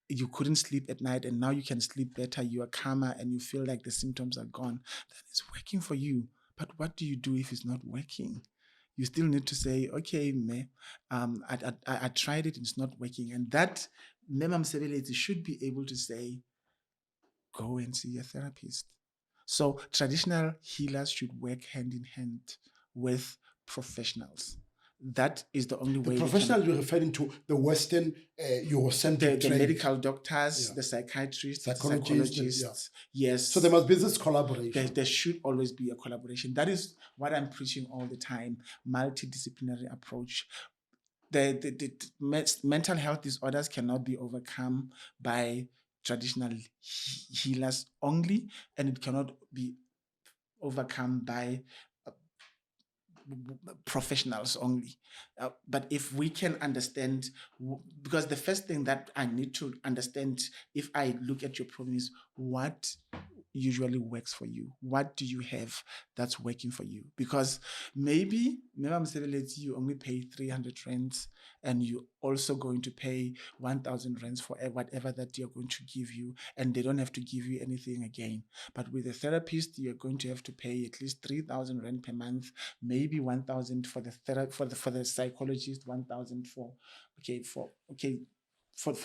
You couldn't sleep at night, and now you can sleep better. You are calmer, and you feel like the symptoms are gone. That is working for you. But what do you do if it's not working? You still need to say, okay, I tried it and it's not working. And that Memam Sebeleti should be able to say, go and see a therapist. So traditional healers should work hand in hand with professionals. That is the only way. The professional you're referring to, the Western Eurocentric the medical doctors, the psychiatrists, psychologists. Yes. So there must be this collaboration. There should always be a collaboration. That is what I'm preaching all the time: multidisciplinary approach. The mental health disorders cannot be overcome by traditional healers only, and it cannot be overcome by professionals only. But if we can understand, because the first thing that I need to understand if I look at your problem is what usually works for you. What do you have that's working for you? Because maybe you only pay 300 rands and you're also going to pay 1,000 rands for whatever that they're going to give you, and they don't have to give you anything again. But with a therapist, you're going to have to pay at least 3,000 rand per month, maybe 1,000 for the for the psychologist, 1,000 for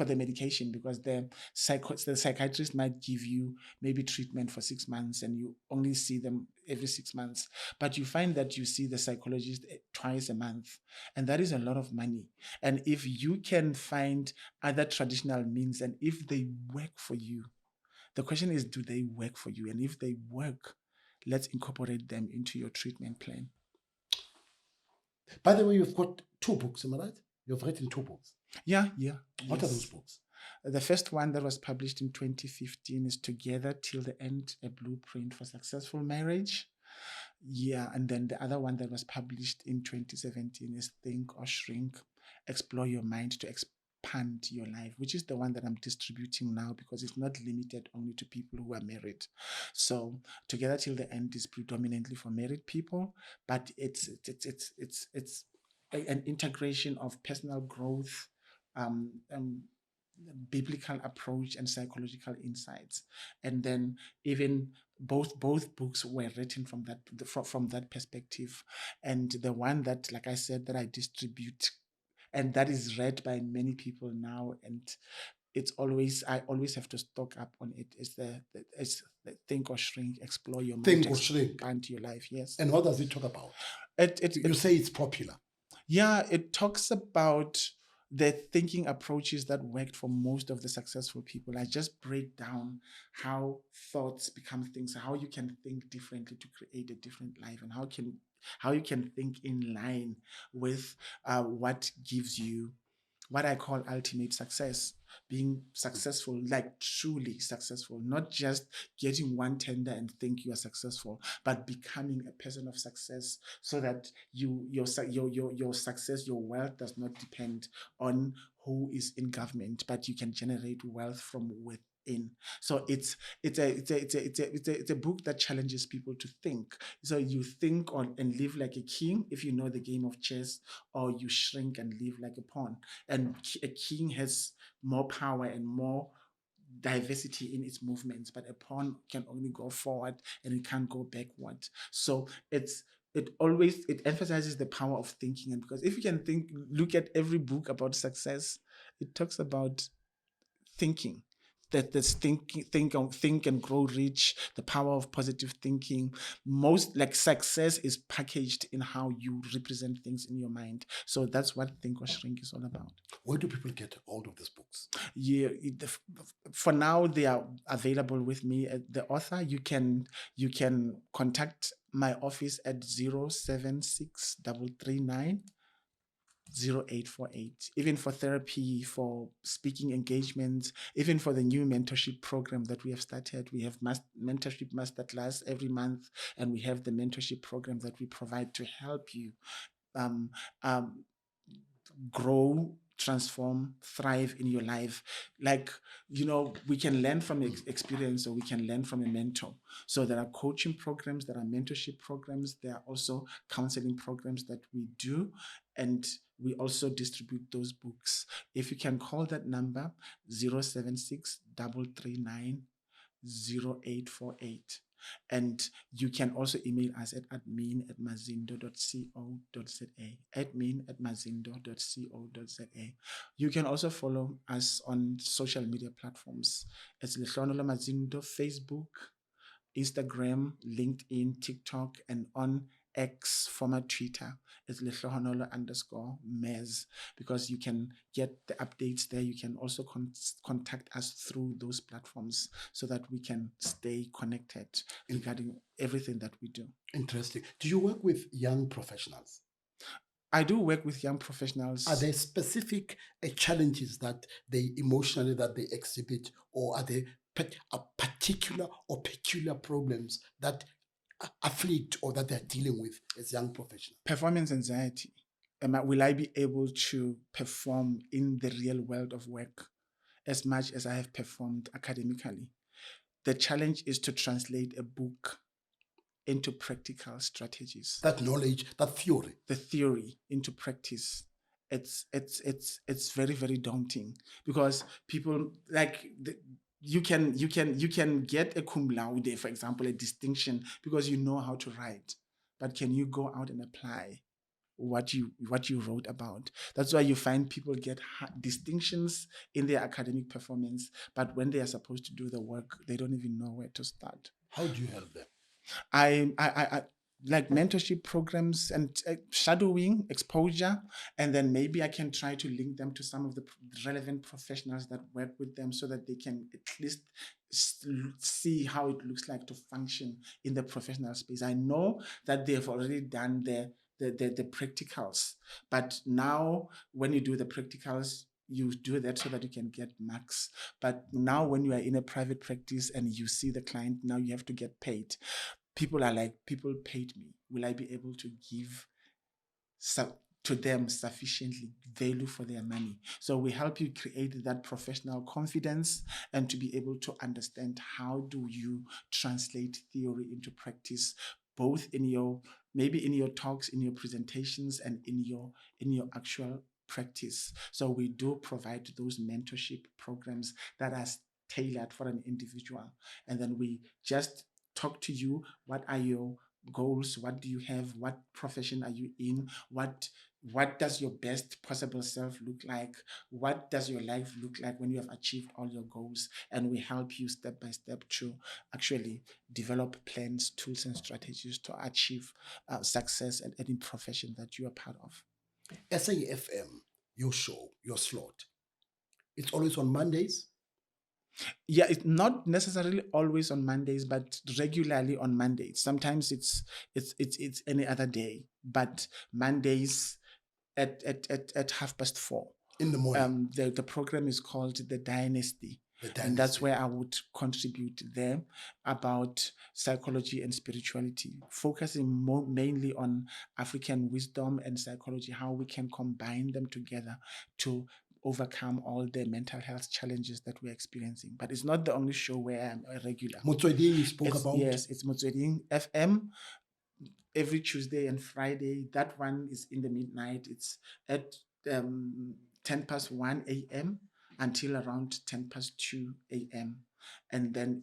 the medication, because the psychiatrist might give you maybe treatment for 6 months and you only see them every 6 months, but you find that you see the psychologist twice a month, and that is a lot of money. And if you can find other traditional means, and if they work for you, the question is, do they work for you? And if they work, let's incorporate them into your treatment plan. By the way, you've got 2 books, am I right? You've written 2 books. Yeah. What are Yes. those books? The first one that was published in 2015 is Together Till the End, A Blueprint for Successful Marriage. Yeah, and then the other one that was published in 2017 is Think or Shrink, Explore Your Mind to Expand Your Life, which is the one that I'm distributing now because it's not limited only to people who are married. So Together Till the End is predominantly for married people, but it's an integration of personal growth, biblical approach, and psychological insights. And then even both books were written from that perspective. And the one that, like I said, that I distribute and that is read by many people now, and I always have to stock up on it, is the Think or Shrink, Explore Your Mind, Think or Shrink. Expand Your Life. Yes. And what does it talk about? You It say it's popular. Yeah, it talks about the thinking approaches that worked for most of the successful people. I just break down how thoughts become things, how you can think differently to create a different life, and how you can think in line with what gives you what I call ultimate success. Being successful, like truly successful, not just getting one tender and think you are successful, but becoming a person of success, so that your success, your wealth does not depend on who is in government, but you can generate wealth from within. So it's a book that challenges people to think. So you think on and live like a king if you know the game of chess, or you shrink and live like a pawn. And a king has more power and more diversity in its movements, but a pawn can only go forward and it can't go backward. So it emphasizes the power of thinking. And because if you can look at every book about success, it talks about thinking. That's think and grow rich, the power of positive thinking. Most like success is packaged in how you represent things in your mind. So that's what Think or Shrink is all about. Where do people get hold of these books? Yeah, for now they are available with me at the author. You can contact my office at 076 339 0848, even for therapy, for speaking engagements, even for the new mentorship program that we have started. We have mentorship masterclass every month, and we have the mentorship program that we provide to help you grow, transform, thrive in your life. Like, we can learn from experience, or we can learn from a mentor. So there are coaching programs, there are mentorship programs, there are also counseling programs that we do, and we also distribute those books. If you can call that number, 076 339 0848. And you can also email us at admin@mazindo.co.za, admin@mazindo.co.za. You can also follow us on social media platforms. It's Lehlohonolo Mazindo, Facebook, Instagram, LinkedIn, TikTok, and on X, former Twitter, it's Lehlohonolo_Maz, because you can get the updates there. You can also contact us through those platforms, so that we can stay connected regarding everything that we do. Interesting. Do you work with young professionals? I do work with young professionals. Are there specific challenges that they emotionally that they exhibit, or are there particular or peculiar problems that afflict or that they're dealing with as young professionals? Performance anxiety. Will I be able to perform in the real world of work as much as I have performed academically? The challenge is to translate a book into practical strategies. That knowledge, that theory. The theory into practice. It's very, very daunting, because people you can get a cum laude, for example, a distinction, because you know how to write, but can you go out and apply what you wrote about? That's why you find people get distinctions in their academic performance, but when they are supposed to do the work, they don't even know where to start. How do you help them? I like mentorship programs and shadowing, exposure, and then maybe I can try to link them to some of the relevant professionals that work with them, so that they can at least see how it looks like to function in the professional space. I know that they've already done the practicals, but now when you do the practicals, you do that so that you can get marks. But now when you are in a private practice and you see the client, now you have to get paid. People are like, people paid me. Will I be able to give to them sufficiently value for their money? So we help you create that professional confidence and to be able to understand how do you translate theory into practice, both in your, maybe in your talks, in your presentations, and in your actual practice. So we do provide those mentorship programs that are tailored for an individual. And then we just talk to you. What are your goals? What do you have? What profession are you in? What does your best possible self look like? What does your life look like when you have achieved all your goals? And we help you step by step to actually develop plans, tools, and strategies to achieve success at any profession that you are part of. SAFM, your show, your slot, it's always on Mondays? Yeah, it's not necessarily always on Mondays, but regularly on Mondays. Sometimes it's any other day, but Mondays at 4:30 in the morning. The program is called The Dynasty. And that's where I would contribute there about psychology and spirituality, focusing mainly on African wisdom and psychology, how we can combine them together to overcome all the mental health challenges that we're experiencing. But it's not the only show where I'm a regular. Motsweding you spoke about? Yes, it's Motsweding FM every Tuesday and Friday. That one is in the midnight. It's at 1:10 a.m. until around 2:10 a.m. And then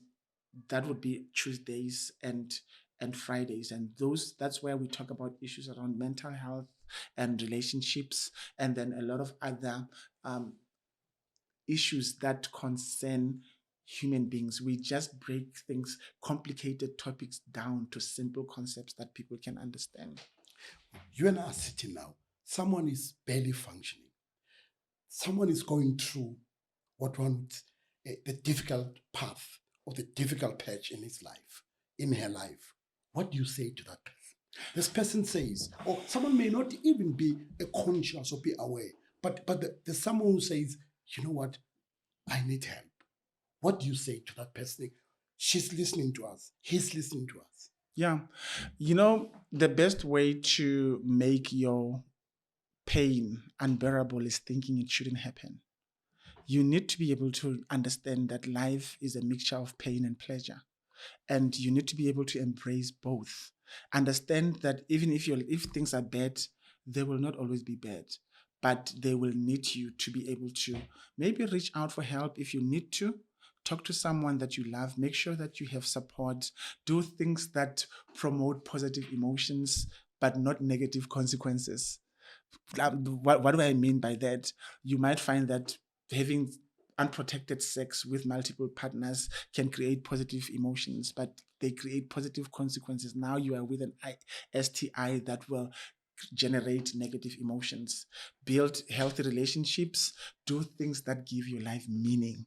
that would be Tuesdays and Fridays. And that's where we talk about issues around mental health and relationships, and then a lot of other issues that concern human beings. We just break things, complicated topics, down to simple concepts that people can understand. You and I are sitting now. Someone is barely functioning. Someone is going through what one would, the difficult path or the difficult patch in his life, in her life. What do you say to that person? This person says, or someone may not even be conscious or be aware, but there's someone who says, you know what, I need help. What do you say to that person? She's listening to us. He's listening to us. Yeah. You know, the best way to make your pain unbearable is thinking it shouldn't happen. You need to be able to understand that life is a mixture of pain and pleasure. And you need to be able to embrace both. Understand that even if things are bad, they will not always be bad, but they will need you to be able to maybe reach out for help if you need to. Talk to someone that you love. Make sure that you have support. Do things that promote positive emotions, but not negative consequences. What do I mean by that? You might find that having unprotected sex with multiple partners can create positive emotions, but they create positive consequences. Now you are with an STI that will generate negative emotions. Build healthy relationships. Do things that give your life meaning.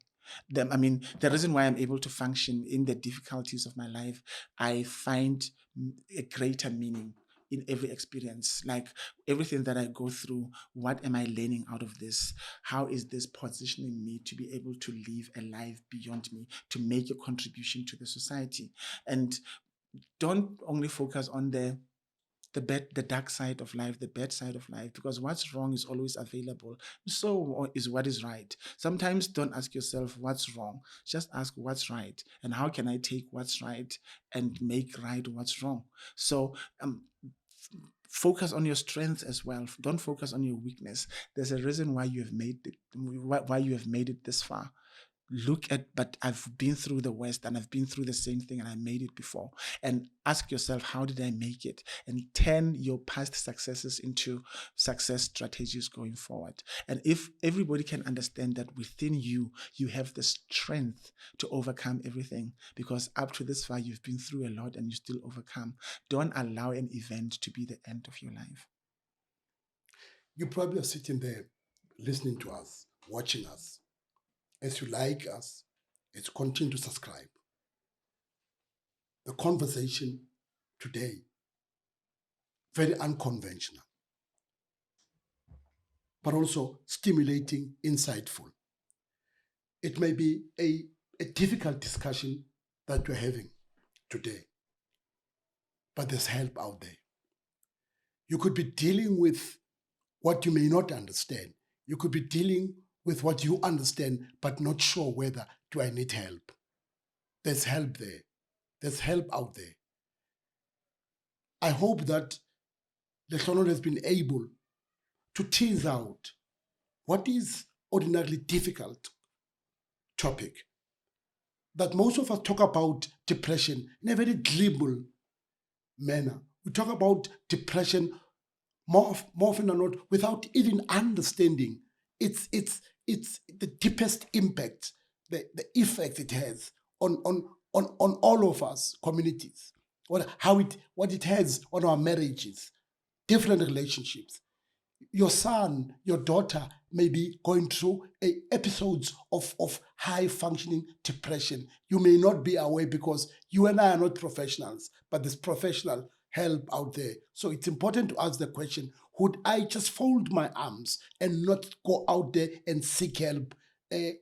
The reason why I'm able to function in the difficulties of my life, I find a greater meaning in every experience. Like everything that I go through, what am I learning out of this? How is this positioning me to be able to live a life beyond me, to make a contribution to the society? And don't only focus on the dark side of life, the bad side of life, because what's wrong is always available. So is what is right. Sometimes don't ask yourself what's wrong. Just ask what's right and how can I take what's right and make right what's wrong. So focus on your strengths as well. Don't focus on your weakness. There's a reason why you have made it this far. But I've been through the worst and I've been through the same thing and I made it before. And ask yourself, how did I make it? And turn your past successes into success strategies going forward. And if everybody can understand that within you, you have the strength to overcome everything, because up to this far, you've been through a lot and you still overcome. Don't allow an event to be the end of your life. You probably are sitting there listening to us, watching us. As you like us, as you continue to subscribe. The conversation today, very unconventional, but also stimulating, insightful. It may be a difficult discussion that we're having today, but there's help out there. You could be dealing with what you may not understand. You could be dealing with what you understand, but not sure whether do I need help. There's help there. There's help out there. I hope that Lehlohonolo has been able to tease out what is ordinarily difficult topic. That most of us talk about depression in a very glib manner. We talk about depression more often than not without even understanding it's the deepest impact, the effect it has on all of us communities, what it has on our marriages, different relationships. Your son, your daughter may be going through episodes of high functioning depression. You may not be aware because you and I are not professionals, but there's professional help out there. So it's important to ask the question, would I just fold my arms and not go out there and seek help?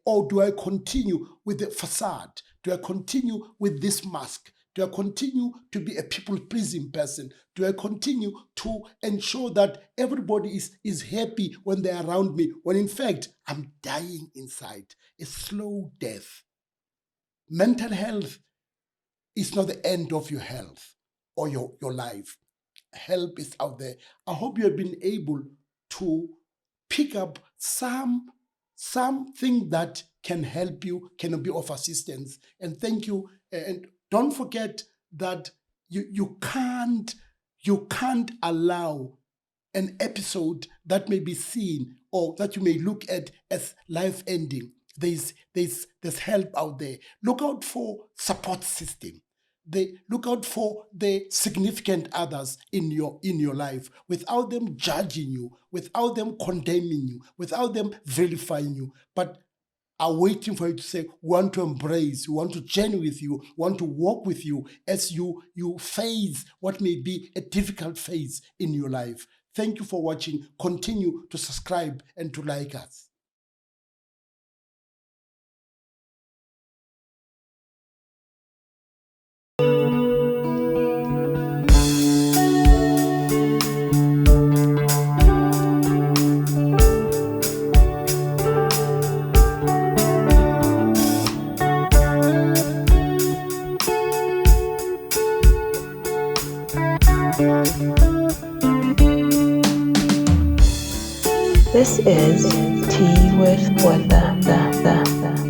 Or do I continue with the facade? Do I continue with this mask? Do I continue to be a people-pleasing person? Do I continue to ensure that everybody is happy when they're around me, when in fact I'm dying inside, a slow death? Mental health is not the end of your health or your life. Help is out there. I hope you have been able to pick up something that can help you, can be of assistance. And thank you. And don't forget that you can't allow an episode that may be seen or that you may look at as life ending. There's help out there. Look out for support system. They look out for the significant others in your life without them judging you, without them condemning you, without them vilifying you, but are waiting for you to say, we want to embrace, we want to journey with you, we want to walk with you as you face what may be a difficult phase in your life. Thank you for watching. Continue to subscribe and to like us. This is Tea with Botha.